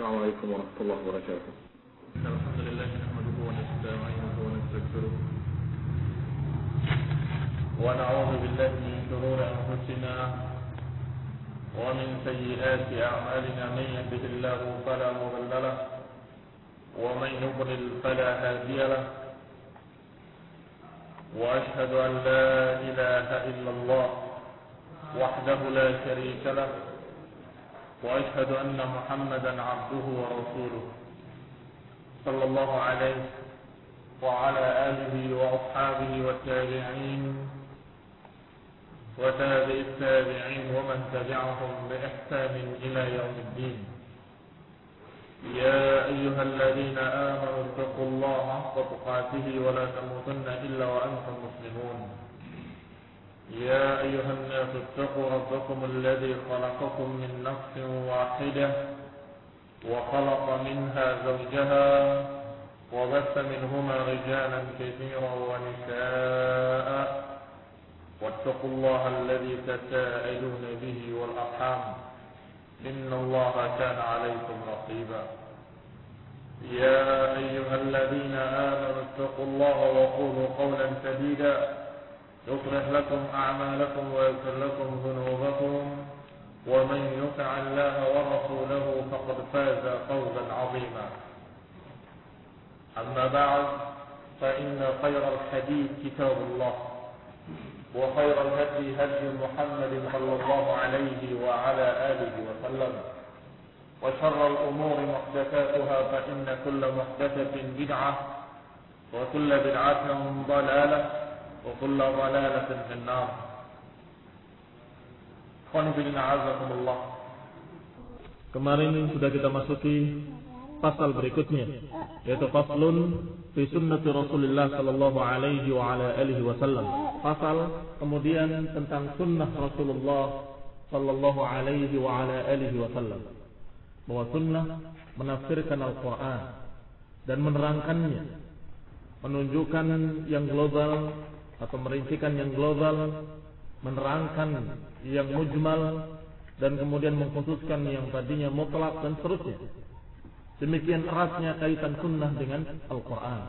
السلام عليكم ورحمة الله وبركاته. الحمد لله نحمده ونستعينه ونستغفره ونعوذ بالله من شرور أنفسنا ومن سيئات أعمالنا. من يهده الله فلا مضل له ومن يضلل فلا هادي له وأشهد أن لا إله إلا الله وحده لا شريك له وأشهد أن محمدا عبده ورسوله صلى الله عليه وعلى آله وأصحابه والتابعين وتابع التابعين ومن تبعهم بإحسان إلى يوم الدين. يا أيها الذين آمنوا اتقوا الله حق تقاته ولا تموتن إلا وأنتم مسلمون. يا أيها الناس اتقوا ربكم الذي خلقكم من نفس واحدة وخلق منها زوجها وبث منهما رجالا كثيرا ونساء واتقوا الله الذي تساءلون به والأرحام إن الله كان عليكم رقيبا. يا أيها الذين آمنوا اتقوا الله وقولوا قولا سديدا يصلح لكم أعمالكم ويغفر لكم ذنوبكم ومن يطع الله ورسوله فقد فاز فوزا عظيما. أما بعد فإن خير الحديث كتاب الله وخير الهدي هدي محمد صلى الله عليه وعلى آله وسلم وشر الأمور محدثاتها فإن كل محدثة بدعة وكل بدعة ضلالة وكل ضلالة في النار. Kemarin sudah kita masuki pasal berikutnya, yaitu faslun fi sunnati Rasulullah sallallahu alaihi wa ala alihi wasallam. Pasal kemudian tentang sunnah Rasulullah sallallahu alaihi wa ala alihi wasallam. Bahwa sunnah menafsirkan Al-Quran dan menerangkannya, menunjukkan yang global atau merincikan yang global, menerangkan yang mujmal, dan kemudian mengkhususkan yang tadinya mutlak dan seterusnya. Demikian eratnya kaitan sunnah dengan Al-Quran.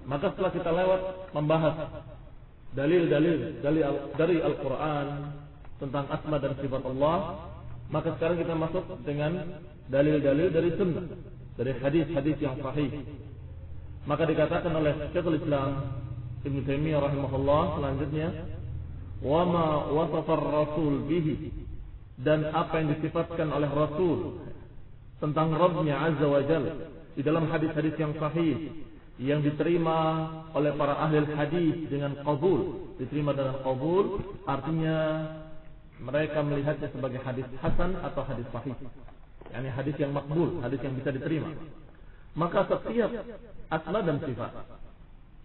Maka setelah kita lewat membahas dalil-dalil dari Al-Quran tentang asma dan sifat Allah, maka sekarang kita masuk dengan dalil-dalil dari sunnah, dari hadis-hadis yang sahih. Maka dikatakan oleh Syekhul Islam Ibnu Taimiyah rahimahullah selanjutnya, wa ma wasafa ar-rasul bihi, dan apa yang disifatkan oleh Rasul tentang Rabbnya Azza wa Jalla di dalam hadis-hadis yang sahih yang diterima oleh para ahli hadis dengan qabul. Diterima dengan qabul artinya mereka melihatnya sebagai hadis hasan atau hadis sahih, yakni hadis yang makbul, hadis yang bisa diterima. Maka setiap asma dan sifat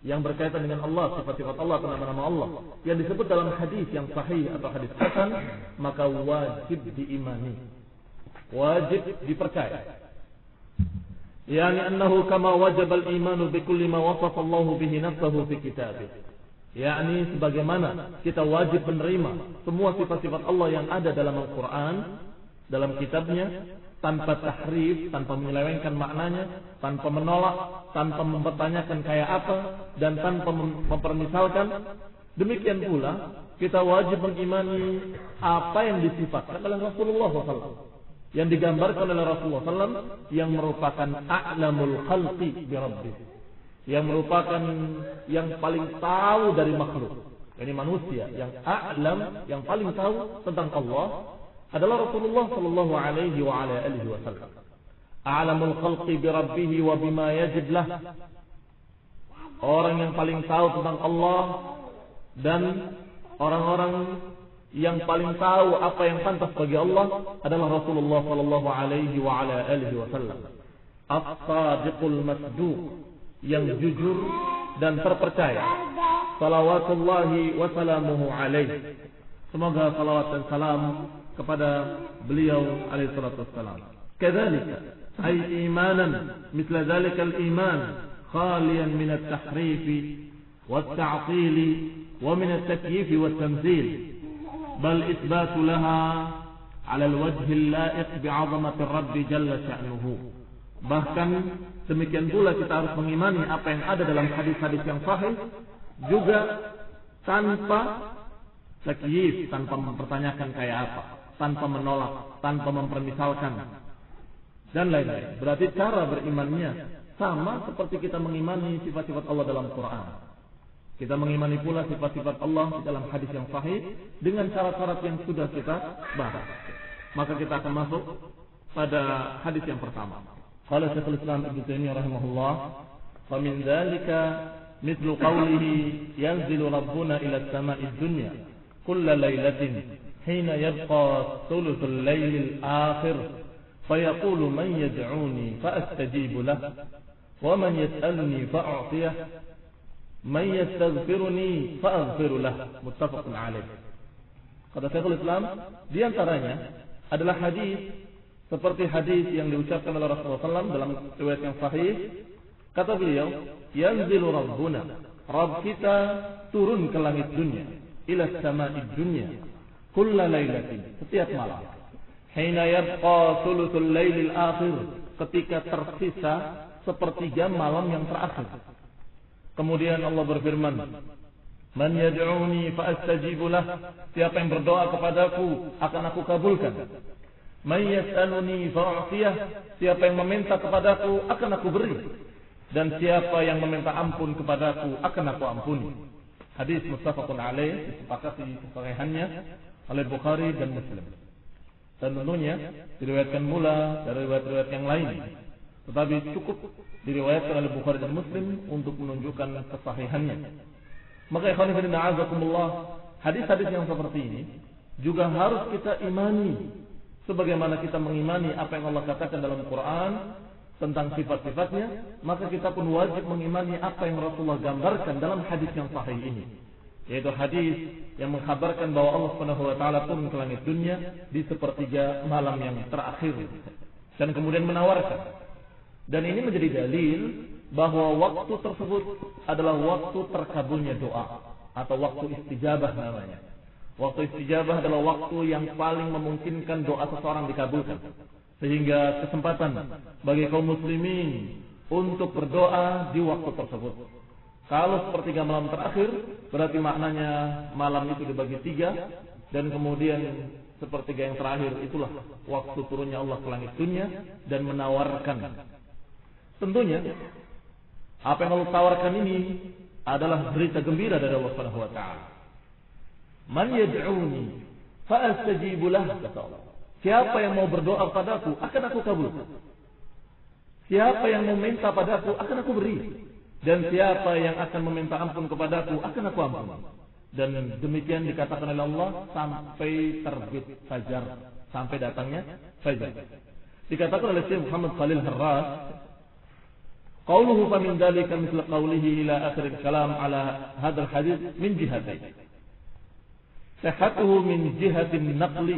yang berkaitan dengan Allah, sifat-sifat Allah atau nama-nama Allah yang disebut dalam hadis yang sahih atau hadis hasan, maka wajib diimani, wajib dipercaya. Yani annahu kama wajib al-imanu bi kulli ma wasafa Allah bihi nafsuhu fi kitabih. Yani sebagaimana kita wajib menerima semua sifat-sifat Allah yang ada dalam Al-Quran, dalam kitabnya, tanpa tahrif, tanpa menyelewengkan maknanya, tanpa menolak, tanpa mempertanyakan kayak apa, dan tanpa mempermisalkan. Demikian pula kita wajib mengimani apa yang disifatkan oleh Rasulullah SAW, yang digambarkan oleh Rasulullah SAW, yang merupakan a'lamul khalqi bi rabbih, yang merupakan yang paling tahu dari makhluk, yakni manusia yang a'lam, yang paling tahu tentang Allah adalah Rasulullah sallallahu alaihi wa ala alihi wasallam. A'lamul khalqi bi rabbih wa bima yajib lah. Orang yang paling tahu tentang Allah dan orang-orang yang paling tahu apa yang pantas bagi Allah adalah Rasulullah sallallahu alaihi wa ala alihi wasallam. As-sadiqul masduq, yang jujur dan terpercaya. Salawatullahi wa salamuhu alaihi. Semoga salawat dan salam kepada beliau alaihi salatu wassalam. Kadzalika ay imanan mithla dzalika al-iman khaliyan min at-tahrif wat-ta'til wa min at-takyif wat-tamthil, bal itsbatu laha ala al-wajh al-la'iq bi'azamati ar-rabb jalla sha'nuhu Bahkan demikian pula kita harus mengimani apa yang ada dalam hadis-hadis yang sahih juga tanpa takyif, tanpa mempertanyakan kayak apa, tanpa menolak, tanpa mempermisalkan dan lain-lain. Berarti cara berimannya sama seperti kita mengimani sifat-sifat Allah dalam Quran. Kita mengimani pula sifat-sifat Allah dalam hadis yang sahih dengan syarat-syarat yang sudah kita bahas. Maka kita akan masuk pada hadis yang pertama. Qala Syekhul Islam Ibnu Taimiyah rahimahullah, "Fa min dzalika mithlu qawlihi yanzilu rabbuna ila as-sama'i ad-dunya kulla lailatin hina yabqa thuluthul lailil akhir fayaqulu man yad'uni fa astajibu lahu wa man yas'aluni fa a'tiyah man yastaghfiruni fa aghfir lahu." Muttafaqun alaih. Kata Syekhul Islam, di antaranya adalah hadis seperti hadis yang diucapkan oleh Rasulullah SAW dalam riwayat yang sahih. Kata beliau, yanzilu rabbuna, Rabb kita turun ke langit dunia, ila sama'id dunya kulla lailatin, setiap malam. Hina yabqa thuluthul lailil akhir, ketika tersisa sepertiga malam yang terakhir. Kemudian Allah berfirman, man yad'uni fa astajibu lah, siapa yang berdoa kepadaku akan aku kabulkan. Man yas'aluni fa a'tiyah, siapa yang meminta kepadaku akan aku beri, dan siapa yang meminta ampun kepadaku akan aku ampuni. Hadis muttafaqun alaih, disepakati kesahihannya oleh Bukhari dan Muslim. Dan tentunya diriwayatkan pula dari riwayat-riwayat yang lain, tetapi cukup diriwayatkan oleh Bukhari dan Muslim untuk menunjukkan kesahihannya. Maka ikhwan fillah a'azakumullah, hadis-hadis yang seperti ini juga harus kita imani sebagaimana kita mengimani apa yang Allah katakan dalam Quran tentang sifat-sifatnya. Maka kita pun wajib mengimani apa yang Rasulullah gambarkan dalam hadis yang sahih ini, yaitu hadis yang mengkhabarkan bahwa Allah Subhanahu wa taala turun ke langit dunia di sepertiga malam yang terakhir dan kemudian menawarkan. Dan ini menjadi dalil bahwa waktu tersebut adalah waktu terkabulnya doa atau waktu istijabah namanya. Waktu istijabah adalah waktu yang paling memungkinkan doa seseorang dikabulkan, sehingga kesempatan bagi kaum muslimin untuk berdoa di waktu tersebut. Kalau sepertiga malam terakhir, berarti maknanya malam itu dibagi 3, dan kemudian sepertiga yang terakhir itulah waktu turunnya Allah ke langit dunia dan menawarkan. Tentunya apa yang Allah tawarkan ini adalah berita gembira dari Allah Subhanahu wa taala. Man yad'uni fa astajibu lah, kata Allah. Siapa yang mau berdoa padaku akan aku kabulkan. Siapa yang meminta padaku akan aku beri, dan siapa yang akan meminta ampun kepadaku akan aku ampuni. Dan demikian dikatakan oleh Allah sampai terbit fajar, sampai datangnya fajar. Dikatakan oleh Syekh Muhammad Khalil Harras, qauluhu fa min dzalika mithla qaulihi ila akhir kalam ala hadzal hadits min jihatain. Sihhatuhu min jihatin naqli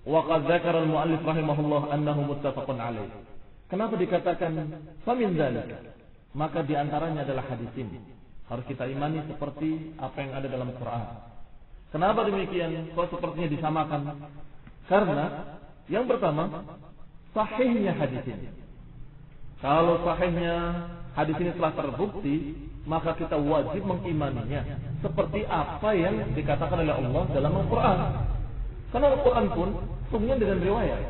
wa qad dzakara al-mu'allif rahimahullah annahu muttafaqun alaih. Kenapa dikatakan fa min dzalika? Maka di antaranya adalah hadis ini. Harus kita imani seperti apa yang ada dalam Quran. Kenapa demikian? Kok sepertinya disamakan? Karena yang pertama, sahihnya hadis ini. Kalau sahihnya hadis ini telah terbukti, maka kita wajib mengimaninya seperti apa yang dikatakan oleh Allah dalam Al-Quran. Karena Al-Quran pun sesungguhnya dengan riwayat.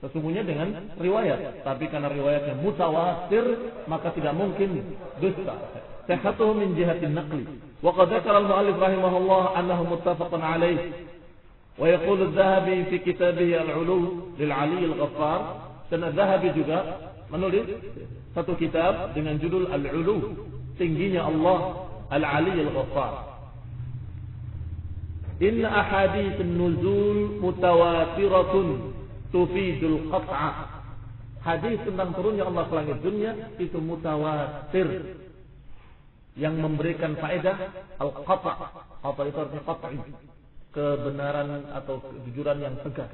Sesungguhnya dengan riwayat. Tapi karena riwayatnya mutawatir, maka tidak mungkin dusta. Sihhatuhu min jihatin naqli. Wa qad dzakara al-mu'allif rahimahullah annahu muttafaqun alaih. Wa yaqulu adh-Dhahabi fi kitabih al-'Ulu lil-'Ali al-Ghaffar. Dan adh-Dhahabi juga menulis satu kitab dengan judul Al-'Ulu, tingginya Allah, Al-'Ali Al-Ghaffar. Inna ahadits an-nuzul mutawatiratun tufidul qat'a. Hadis tentang turunnya Allah ke langit dunia itu mutawatir, yang memberikan faedah al-qata'. Apa itu artinya qat'i? Kebenaran atau kejujuran yang tegak.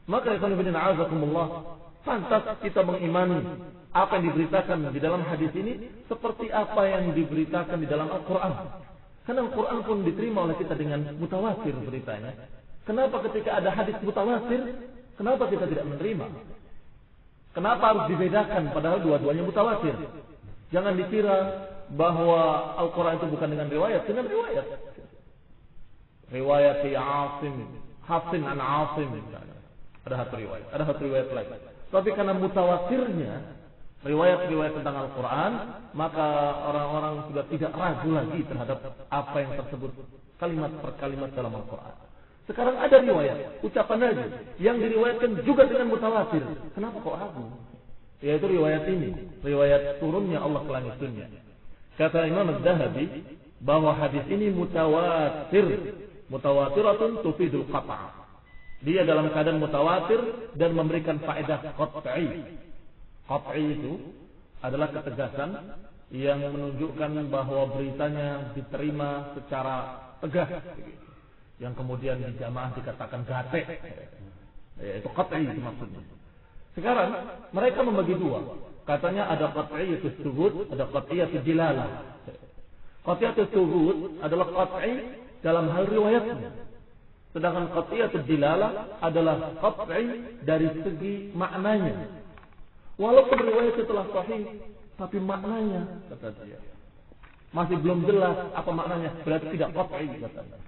Maka ikhwan fillah a'azakumullah, pantas kita mengimani apa yang diberitakan di dalam hadis ini seperti apa yang diberitakan di dalam Al-Quran. Karena Al-Quran pun diterima oleh kita dengan mutawatir beritanya. Kenapa ketika ada hadis mutawatir, kenapa kita tidak menerima? Kenapa harus dibedakan padahal dua-duanya mutawatir? Jangan dikira bahwa Al-Quran itu bukan dengan riwayat. Dengan riwayat. Riwayat Hafsin an Asim. Ada satu riwayat. Ada satu riwayat lain. Tapi karena mutawatirnya riwayat-riwayat tentang Al-Quran, maka orang-orang sudah tidak ragu lagi terhadap apa yang tersebut kalimat per kalimat dalam Al-Quran. Sekarang ada riwayat, ucapan Nabi yang diriwayatkan juga dengan mutawatir. Kenapa kok ragu? Yaitu riwayat ini, riwayat turunnya Allah ke langit dunia. Kata Imam Az-Zahabi bahwa hadis ini mutawatir, mutawatiratun tufidul qata'. Dia dalam keadaan mutawatir dan memberikan faedah qat'i. Qat'i itu adalah ketegasan yang menunjukkan bahwa beritanya diterima secara tegas, yang kemudian di jamaah dikatakan gate. Itu qat'i itu maksudnya. Sekarang mereka membagi dua. Katanya ada qat'iyatus tsubut, ada qat'iyatud dilalah. Qat'iyatus tsubut adalah qat'i dalam hal riwayatnya. Sedangkan qat'iyatud dilalah adalah qat'i dari segi maknanya. Walaupun riwayat telah sahih, tapi maknanya kata dia masih belum jelas apa maknanya, berarti tidak qat'i katanya.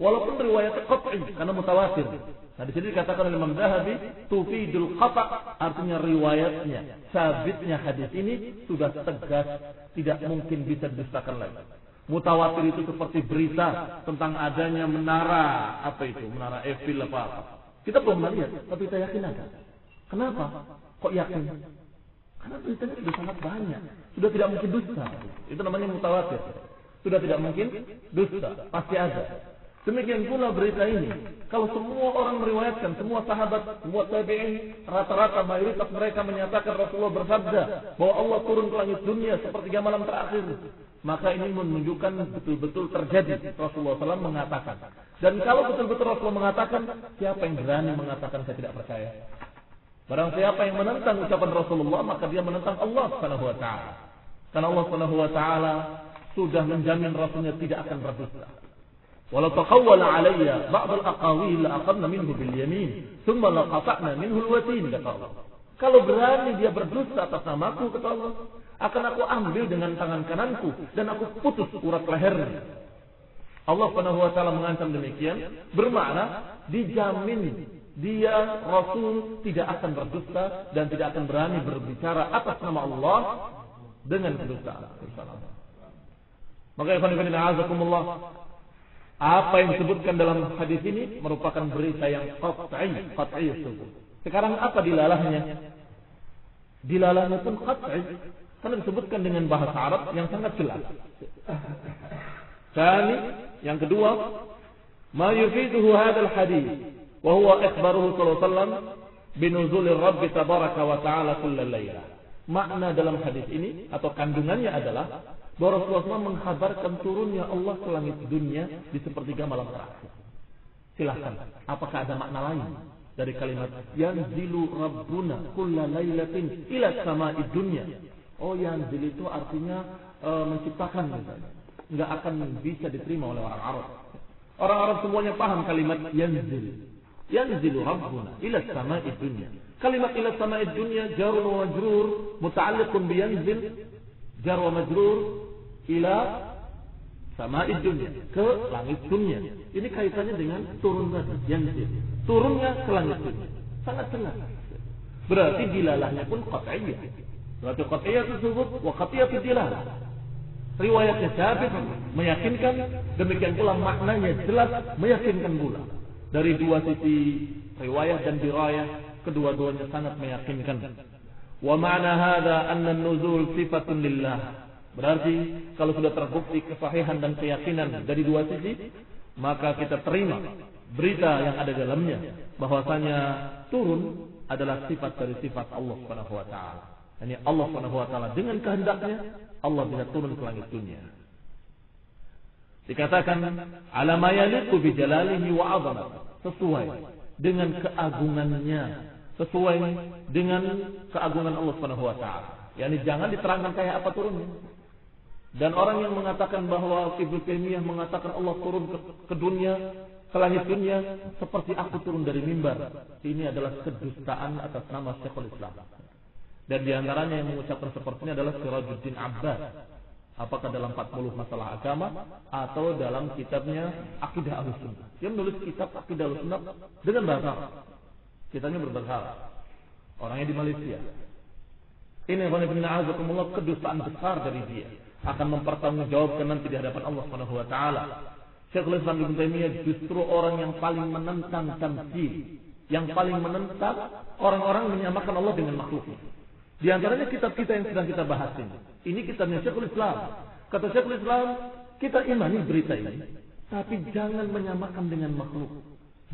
Walaupun riwayat qat'i karena mutawatir. Nah, di sini dikatakan oleh Imam Zahabi tufidul qata', artinya riwayatnya, sabitnya hadis ini sudah tegas, tidak mungkin bisa didustakan lagi. Mutawatir itu seperti berita tentang adanya menara, apa itu? Menara Eiffel apa? Kita belum melihat, tapi kita yakin ada. Kenapa? Kok yakin? Karena beritanya sudah sangat banyak. Sudah tidak mungkin dusta. Itu namanya mutawatir. Sudah tidak mungkin dusta. Pasti ada. Demikian pula berita ini. Kalau semua orang meriwayatkan, semua sahabat, semua tabi'in, rata-rata mayoritas mereka menyatakan Rasulullah bersabda bahwa Allah turun ke langit dunia sepertiga malam terakhir. Maka ini menunjukkan betul-betul terjadi. Rasulullah SAW mengatakan. Dan kalau betul-betul Rasulullah mengatakan, siapa yang berani mengatakan saya tidak percaya? Barang siapa yang menentang ucapan Rasulullah, maka dia menentang Allah Subhanahu wa taala. Karena Allah Subhanahu wa taala sudah menjamin Rasulnya tidak akan berdusta. Walau taqawwala alayya ba'd al-aqawil la aqadna minhu bil yamin, thumma la qata'na minhu al-watin, kata Allah. Kalau berani dia berdusta atas namaku, kata Allah, akan aku ambil dengan tangan kananku dan aku putus urat lehernya. Allah Subhanahu wa taala mengancam demikian, bermakna dijamin dia Rasul tidak akan berdusta dan tidak akan berani berbicara atas nama Allah dengan kedustaan. Maka ya azakumullah, apa yang disebutkan dalam hadis ini merupakan berita yang qat'i tersebut. Sekarang apa dilalahnya? Dilalahnya pun qat'i karena disebutkan dengan bahasa Arab yang sangat jelas. Tsani, yang kedua, ma yufiduhu hadzal hadis wa huwa ikhbaruhu sallallahu alaihi wasallam binuzulir Rabb tabaraka wa ta'ala kullal lailah. Makna dalam hadis ini atau kandungannya adalah bahwa Rasulullah SAW menghabarkan turunnya Allah ke langit dunia di sepertiga malam terakhir. Silakan, apakah ada makna lain dari kalimat yanzilu rabbuna kullal lailatin ila sama'id dunya? Oh, yanzil itu artinya menciptakan misalnya. Enggak akan bisa diterima oleh orang Arab. Orang Arab semuanya paham kalimat yanzil. Yanzilu rabbuna ila sama'id dunya. Kalimat ila sama'id dunya jar wa majrur muta'alliqun bi yanzil, jar wa majrur ila sama'id dunya, ke langit dunia. Ini kaitannya dengan turun tadi, yanzil. Turunnya ke langit dunia. Sangat jelas. Berarti dilalahnya pun qat'iyyah. Berarti qat'iyyah tersebut wa qat'iyyah dilalah. Riwayatnya sabit, meyakinkan, demikian pula maknanya jelas, meyakinkan pula. Dari dua sisi riwayat dan dirayah, kedua-duanya sangat meyakinkan. Wa ma'na hadza anna an-nuzul sifatun lillah. Berarti kalau sudah terbukti kesahihan dan keyakinan dari dua sisi, maka kita terima berita yang ada dalamnya bahwasanya turun adalah sifat dari sifat Allah Subhanahu wa taala. Yani Allah Subhanahu wa taala dengan kehendaknya Allah bisa turun ke langit dunia. Dikatakan ala ma yaliqu bi jalalihi wa 'azamatihi, sesuai dengan keagungannya, sesuai dengan keagungan Allah Subhanahu wa taala. Yani jangan diterangkan kayak apa turunnya. Dan orang yang mengatakan bahwa Ibnu Taimiyah mengatakan Allah turun ke dunia ke langit dunia seperti aku turun dari mimbar. Ini adalah kedustaan atas nama Syekhul Islam. Dan diantaranya yang mengucapkan seperti ini adalah Sirajuddin Abbas. Apakah dalam 40 masalah agama atau dalam kitabnya Aqidah Ahlussunnah. Dia menulis kitab Aqidah Ahlussunnah dengan bahasa Arab. Kitabnya berbahasa Arab. Orangnya di Malaysia. Ini kedustaan besar dari dia. Akan mempertanggungjawabkan nanti di hadapan Allah Subhanahu wa taala. Syekhul Islam Ibnu Taimiyah justru orang yang paling menentang tamtsil, yang paling menentang orang-orang menyamakan Allah dengan makhluknya. Di antaranya kitab kita yang sedang kita bahas ini. Ini kitabnya Syekhul Islam. Kata Syekhul Islam, kita imani berita ini, tapi jangan menyamakan dengan makhluk.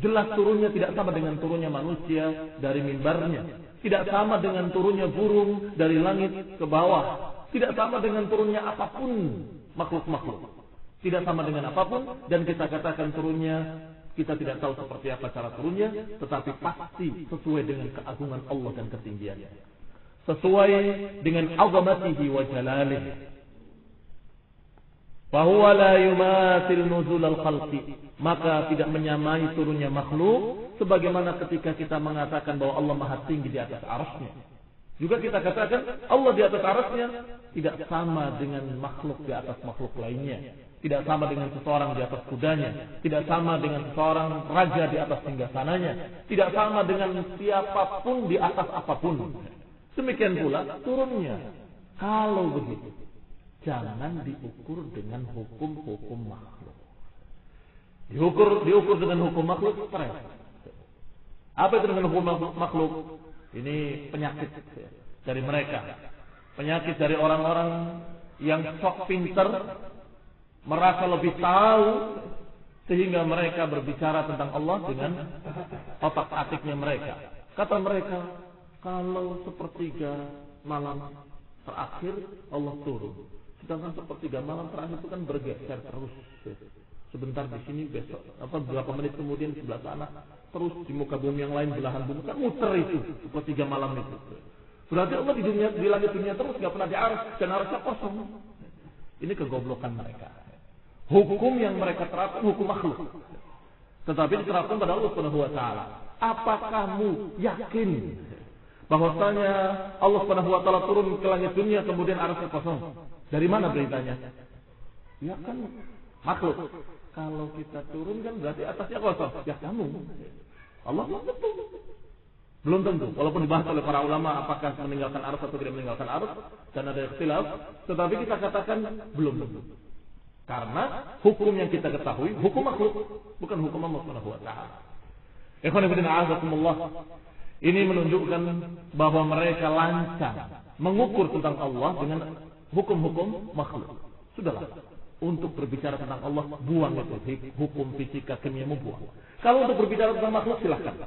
Jelas turunnya tidak sama dengan turunnya manusia dari mimbarnya. Tidak sama dengan turunnya burung dari langit ke bawah. Tidak sama dengan turunnya apapun makhluk-makhluk. Tidak sama dengan apapun, dan kita katakan turunnya, kita tidak tahu seperti apa cara turunnya, tetapi pasti sesuai dengan keagungan Allah dan ketinggiannya. Sesuai dengan azamatihi wa jalalih. Fahuwa la yumathil nuzul al-khalqi. Maka tidak menyamai turunnya makhluk, sebagaimana ketika kita mengatakan bahwa Allah maha tinggi di atas arasnya. Juga kita katakan Allah di atas arasnya tidak sama dengan makhluk di atas makhluk lainnya. Tidak sama dengan seseorang di atas kudanya. Tidak sama dengan seseorang raja di atas singgasananya. Tidak sama dengan siapapun di atas apapun. Demikian pula turunnya. Kalau begitu, jangan diukur dengan hukum-hukum makhluk. Diukur dengan hukum makhluk, stres. Apa itu dengan hukum makhluk? Ini penyakit dari mereka. Penyakit dari orang-orang yang sok pinter, merasa lebih tahu, sehingga mereka berbicara tentang Allah dengan otak-atiknya mereka. Kata mereka, kalau sepertiga malam terakhir Allah turun. Sedangkan sepertiga malam terakhir itu kan bergeser terus. Sebentar di sini, besok beberapa menit kemudian sebelah sana, terus di muka bumi yang lain, belahan bumi kan muter itu sepertiga malam itu. Berarti Allah di langit dunia terus, nggak pernah di aras, dan arasnya kosong. Ini kegoblokan mereka. Hukum yang mereka terapkan hukum makhluk, tetapi diterapkan pada Allah Subhanahu wa taala. Apakah kamu yakin bahwasanya Allah Subhanahu wa taala turun ke langit dunia kemudian arasnya kosong? Dari mana beritanya? Ya kan makhluk. Kalau kita turun kan berarti atasnya kosong. Ya kamu. Allah belum tentu. Belum tentu. Walaupun dibahas oleh para ulama apakah meninggalkan arus atau tidak meninggalkan arus, dan ada ikhtilaf, tetapi kita katakan belum tentu. Karena hukum yang kita ketahui hukum makhluk, bukan hukum Allah Subhanahu wa taala. Ikhwan fillah a'azakumullah. Ini menunjukkan bahwa mereka lancang mengukur tentang Allah dengan hukum-hukum makhluk. Sudahlah. Untuk berbicara tentang Allah, buang itu hukum fisika kimia, buang. Kalau untuk berbicara tentang makhluk, silahkan.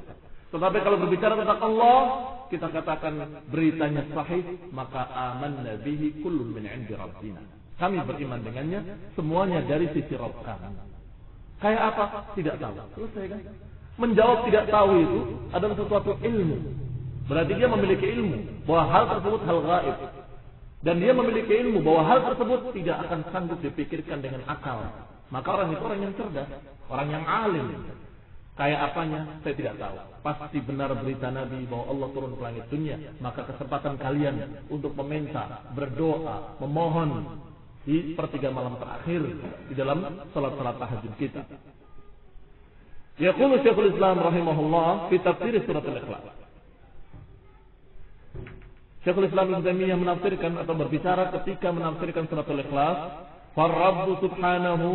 Tetapi kalau berbicara tentang Allah, kita katakan beritanya sahih, maka amanna bihi kullun min 'indi rabbina. Kami beriman dengannya, semuanya dari sisi Rabb kami. Kayak apa? Tidak tahu. Selesai kan? Menjawab tidak tahu itu adalah sesuatu ilmu. Berarti dia memiliki ilmu bahwa hal tersebut hal gaib. Dan dia memiliki ilmu bahwa hal tersebut tidak akan sanggup dipikirkan dengan akal. Maka orang itu orang yang cerdas, orang yang alim. Kayak apanya? Saya tidak tahu. Pasti benar berita Nabi bahwa Allah turun ke langit dunia. Maka kesempatan kalian untuk meminta, berdoa, memohon di sepertiga malam terakhir di dalam salat-salat tahajud kita. Yaqulu Syekhul Islam rahimahullah fi tafsir surat Al-Ikhlas. Syekhul Islam Ibnu Taimiyah menafsirkan atau berbicara ketika menafsirkan surat Al-Ikhlas, "Ar-Rabb subhanahu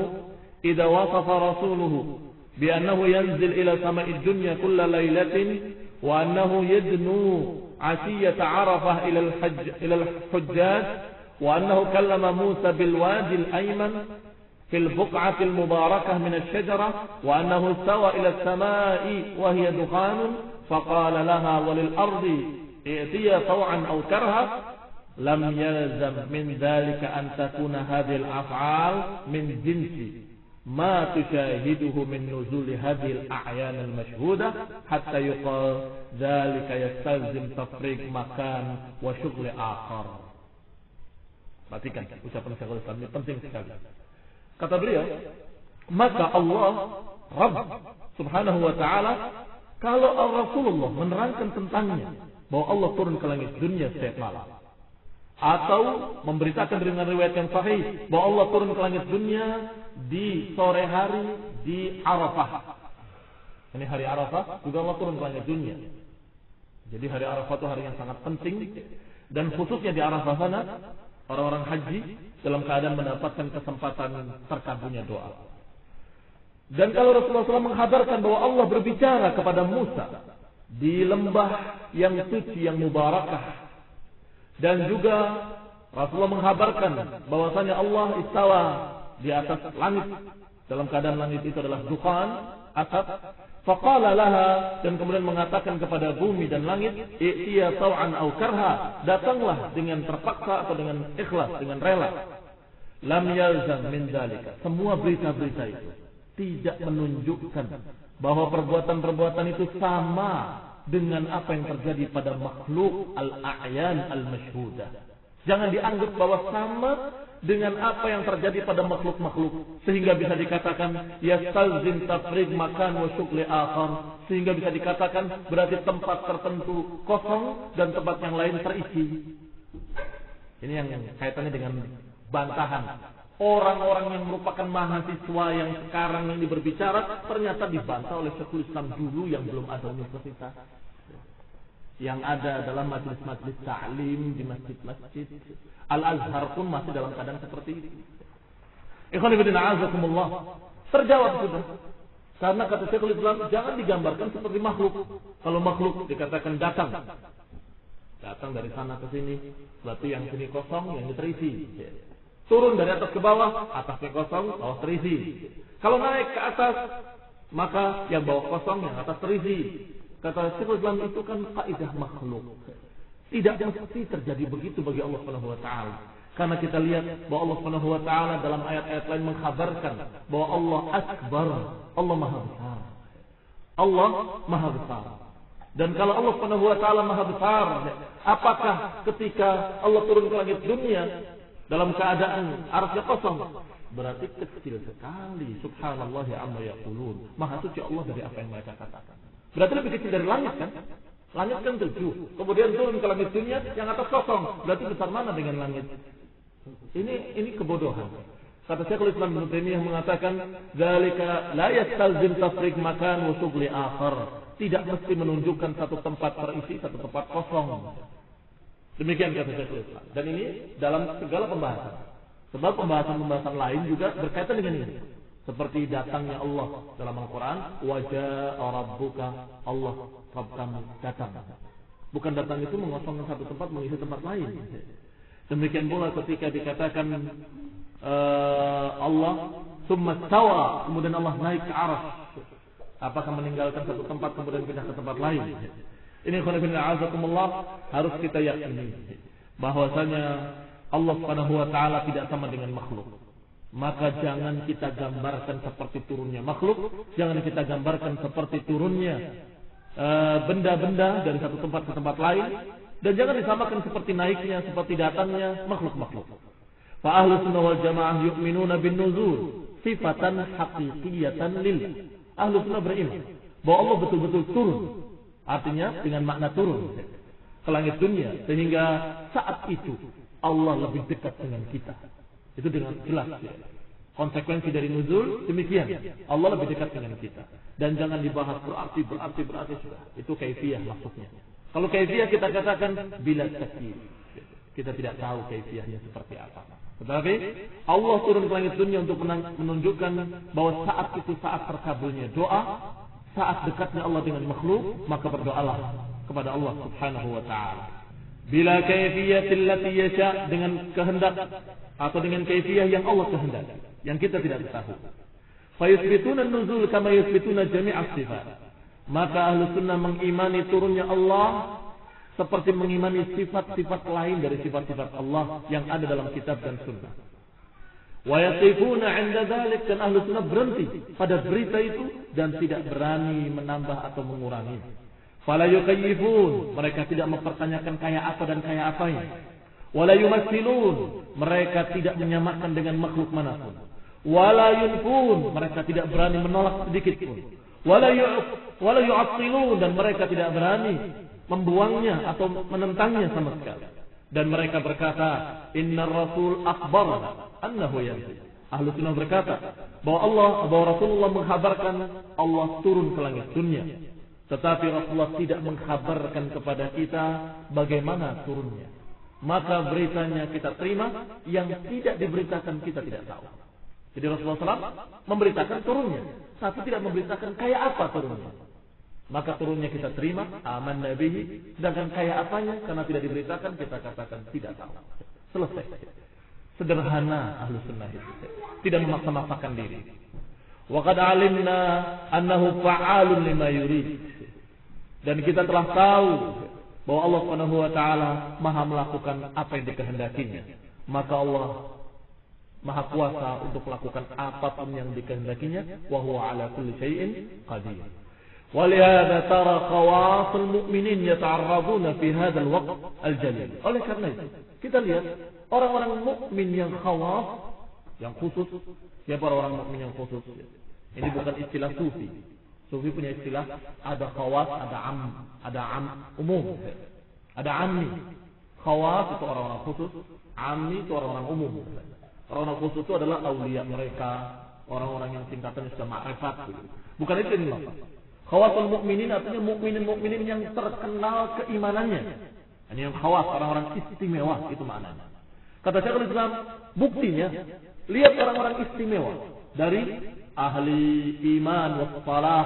idza wasafa rasuluhu bi annahu yanzil ila sama'id dunya kulla lailatin wa annahu yadnu 'ashiyata 'Arafah ila al-hujjaj wa annahu kallama Musa bil wadi al-ayman fil buq'ati al-mubarakah min asy-syajarah wa annahu istawa ila as-sama'i wa hiya dukhanun faqala laha wa lil ardi ائتيا طوعا أو كرها لم يلزم من ذلك أن تكون هذه الأفعال من جنس ما تشاهده من نزول هذه الأعيان المشهودة حتى يقال ذلك يستلزم تفريق مكان وشغل آخر. Perhatikan ucapan Syekhul Islam ini penting sekali. Kata beliau, maka Allah Rabb Subhanahu wa ta'ala, kalau Rasulullah menerangkan tentangnya bahwa Allah turun ke langit dunia setiap malam, atau memberitakan dengan riwayat yang sahih bahwa Allah turun ke langit dunia di sore hari di Arafah. Ini hari Arafah juga Allah turun ke langit dunia. Jadi hari Arafah itu hari yang sangat penting, dan khususnya di Arafah sana orang-orang haji dalam keadaan mendapatkan kesempatan terkabulnya doa. Dan kalau Rasulullah SAW menghabarkan bahwa Allah berbicara kepada Musa di lembah yang suci, yang mubarakah, dan juga Rasulullah menghabarkan bahwasanya Allah istawa di atas langit dalam keadaan langit itu adalah dukhan, asap. Faqala laha, dan kemudian mengatakan kepada bumi dan langit, i'tiya taw'an aw karha, datanglah dengan terpaksa atau dengan ikhlas, dengan rela. Lam yalzam min dzalika. Semua berita-berita itu tidak menunjukkan bahwa perbuatan-perbuatan itu sama dengan apa yang terjadi pada makhluk al-a'yan al-masyhudah. Jangan dianggap bahwa sama dengan apa yang terjadi pada makhluk-makhluk, sehingga bisa dikatakan yastalzim tafrig makan wa syughli akhar, sehingga bisa dikatakan berarti tempat tertentu kosong dan tempat yang lain terisi. Ini yang kaitannya dengan bantahan orang-orang yang merupakan mahasiswa yang sekarang ini berbicara, ternyata dibantah oleh Syekhul Islam dulu yang belum ada universitas. Yang ada dalam majelis-majelis ta'lim di masjid-masjid. Al-Azhar pun masih dalam keadaan seperti itu. Ikhwan fillah a'azakumullah. Terjawab sudah. Karena kata Syekhul Islam, jangan digambarkan seperti makhluk. Kalau makhluk dikatakan datang. Datang dari sana ke sini, berarti yang sini kosong, yang ini terisi. Turun dari atas ke bawah, atasnya kosong, bawah terisi. Kalau naik ke atas, maka yang bawah kosong, yang atas terisi. Kata Syekhul Islam, itu kan kaidah makhluk. Tidak mesti terjadi begitu bagi Allah Subhanahu wa taala. Karena kita lihat bahwa Allah Subhanahu wa taala dalam ayat-ayat lain mengkhabarkan bahwa Allah akbar, Allah Maha besar. Allah Maha besar. Dan kalau Allah Subhanahu wa taala Maha besar, apakah ketika Allah turun ke langit dunia dalam keadaan arsy kosong? Berarti kecil sekali. Subhanallah amma yaqulun. Maha suci Allah dari apa yang mereka katakan. Berarti lebih kecil dari langit kan? Langit kan 7. Kemudian turun ke langit dunia yang atas kosong. Berarti besar mana dengan langit? Ini kebodohan. Kata Syekhul Islam Ibnu Taimiyah mengatakan, "Dzalika la yastalzim tafriq makan wa syughli akhar." Tidak mesti menunjukkan satu tempat terisi, satu tempat kosong. Demikian kata Syekhul Islam. Dan ini dalam segala pembahasan. Sebab pembahasan-pembahasan lain juga berkaitan dengan ini. Seperti datangnya Allah dalam Al-Quran, wajah rabbuka, Allah Rabb kamu datang. Bukan datang itu mengosongkan satu tempat mengisi tempat lain. Demikian pula ketika dikatakan Allah summa stawa, kemudian Allah naik ke arsy. Apakah meninggalkan satu tempat kemudian pindah ke tempat lain? Ini harus kita yakini bahwasanya Allah Subhanahu wa taala tidak sama dengan makhluk. Maka jangan kita gambarkan seperti turunnya makhluk, jangan kita gambarkan seperti turunnya benda-benda dari satu tempat ke tempat lain, dan jangan disamakan seperti naiknya, seperti datangnya makhluk-makhluk. Fa ahlus sunnah wal jamaah yu'minuna bin nuzul sifatan haqiqiyatan lillah. Ahlus sunnah beriman bahwa Allah betul-betul turun, artinya dengan makna turun ke langit dunia, sehingga saat itu Allah lebih dekat dengan kita. Itu dengan jelas ya. Konsekuensi dari nuzul demikian. Allah lebih dekat dengan kita. Dan jangan dibahas berarti sudah. Itu kaifiyah maksudnya. Kalau kaifiyah kita katakan bila takyif. Kita tidak tahu kaifiyahnya seperti apa. Tetapi Allah turun ke langit dunia untuk menunjukkan bahwa saat itu saat terkabulnya doa, saat dekatnya Allah dengan makhluk, maka berdoalah kepada Allah Subhanahu wa taala. Bila kaifiyatil lati yasha, dengan kehendak atau dengan kaifiyah yang Allah kehendaki, yang kita tidak tahu. Fa yuthbituna an-nuzul kama yuthbituna jami'as sifat. Maka ahlu sunnah mengimani turunnya Allah seperti mengimani sifat-sifat lain dari sifat-sifat Allah yang ada dalam kitab dan sunnah. Wa yaqifuna 'inda dzalik, dan ahlu sunnah berhenti pada berita itu dan tidak berani menambah atau mengurangi. Fala yukayyifun, mereka tidak mempertanyakan kayak apa dan kayak apanya. Wala yumassilun, mereka tidak menyamakan dengan makhluk manapun. Wala yunfun, mereka tidak berani menolak sedikit pun. Wala yu'attilun, dan mereka tidak berani membuangnya atau menentangnya sama sekali. Dan mereka berkata, inna rasul akhbarana annahu yanzil. Ahlu sunnah berkata bahwa Rasulullah menghabarkan Allah turun ke langit dunia. Tetapi Rasulullah tidak menghabarkan kepada kita bagaimana turunnya. Maka beritanya kita terima, yang tidak diberitakan kita tidak tahu. Jadi Rasulullah SAW memberitakan turunnya, tapi tidak memberitakan kayak apa turunnya. Maka turunnya kita terima, aman nabihi. Sedangkan kayak apanya, karena tidak diberitakan, kita katakan tidak tahu. Selesai. Sederhana ahlu sunnah itu. Tidak memaksa-maksakan diri. Wa qad alimna annahu fa'alun lima yurid. Dan kita telah tahu bahwa Allah Subhanahu wa taala Maha melakukan apa yang dikehendakinya. Maka Allah Maha kuasa untuk melakukan apapun yang dikehendakinya, wa huwa ala kulli syai'in qadir. Walihada tara khawasul mu'minin yata'arraduna fi hadzal waqt al-jalil. Oleh karena itu, kita lihat orang-orang mukmin yang khawas, yang khusus. Siapa orang mukmin yang khusus? Ini bukan istilah sufi. Sufi punya istilah, ada khawas, ada umum. Ada ammi. Khawas itu orang-orang khusus, ammi itu orang-orang umum. Orang-orang khusus itu adalah aulia mereka, orang-orang yang tingkatannya sudah ma'rifat. Bukan itu yang dimaksud. Khawasul mukminin artinya mukminin yang terkenal keimanannya. Ini yang khawas, orang-orang istimewa, itu maknanya. Kata Syekhul Islam, buktinya lihat orang-orang istimewa dari ahli iman wassalah,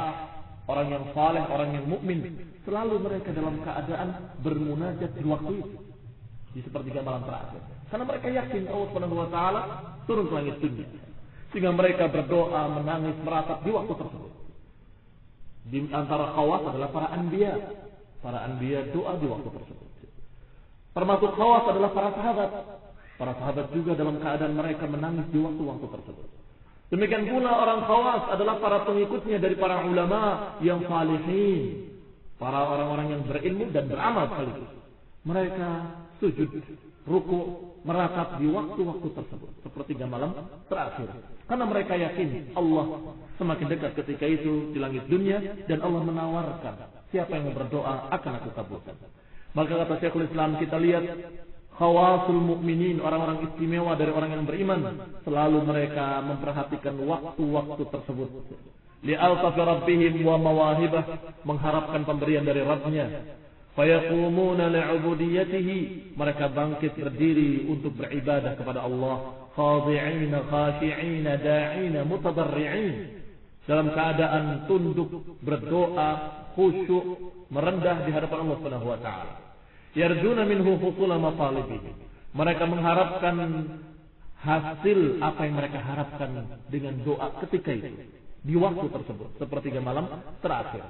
orang yang saleh, orang yang mukmin, selalu mereka dalam keadaan bermunajat di waktu itu, di sepertiga malam terakhir. Karena mereka yakin Allah Subhanahu wa taala turun ke langit dunia. Sehingga mereka berdoa, menangis, meratap di waktu tersebut. Di antara khawas adalah para anbiya. Para anbiya doa di waktu tersebut. Termasuk khawas adalah para sahabat. Para sahabat juga dalam keadaan mereka menangis di waktu-waktu tersebut. Demikian pula orang khawas adalah para pengikutnya dari para ulama yang salihin. Para orang-orang yang berilmu dan beramal sekaligus. Mereka sujud, ruku, meratap di waktu-waktu tersebut. Sepertiga malam terakhir. Karena mereka yakin Allah semakin dekat ketika itu di langit dunia. Dan Allah menawarkan, siapa yang berdoa akan aku kabulkan. Maka kata Syekhul Islam, kita lihat khawasul mukminin, orang-orang istimewa dari orang yang beriman, selalu mereka memperhatikan waktu-waktu tersebut. Li'altafi rabbihim wa mawahibah, mengharapkan pemberian dari Rabbnya. Fayaqumuna li'ubudiyatihi, mereka bangkit berdiri untuk beribadah kepada Allah. Khadi'ina, khashi'ina, da'ina, mutadarri'in, dalam keadaan tunduk, berdoa, khusyuk, merendah di hadapan Allah Subhanahu wa taala. Yarjuna minhu husula matalibihi, mereka mengharapkan hasil apa yang mereka harapkan dengan doa ketika itu, di waktu tersebut, sepertiga malam terakhir.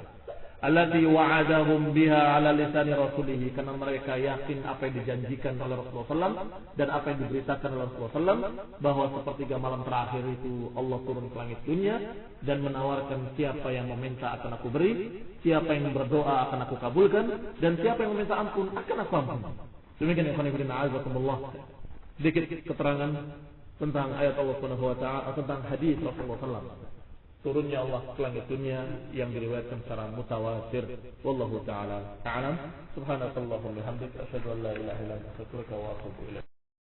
Allati wa'adahum biha ala lisani rasulih, karena mereka yakin apa yang dijanjikan oleh Rasulullah SAW dan apa yang diberitakan oleh Rasulullah SAW, bahwa sepertiga malam terakhir itu Allah turun ke langit dunia dan menawarkan, siapa yang meminta akan aku beri, siapa yang berdoa akan aku kabulkan, dan siapa yang meminta ampun akan aku ampun. Demikian ya khonibudin a'azakumullah, sedikit keterangan tentang ayat Allah Subhanahu wa taala, tentang hadis Rasulullah SAW turunnya Allah ke langit dunia yang diriwayatkan secara mutawatir. Wallahu taala a'lam. Subhanakallahumma wa bihamdika, asyhadu an la ilaha illa anta, astaghfiruka wa atubu ilaik.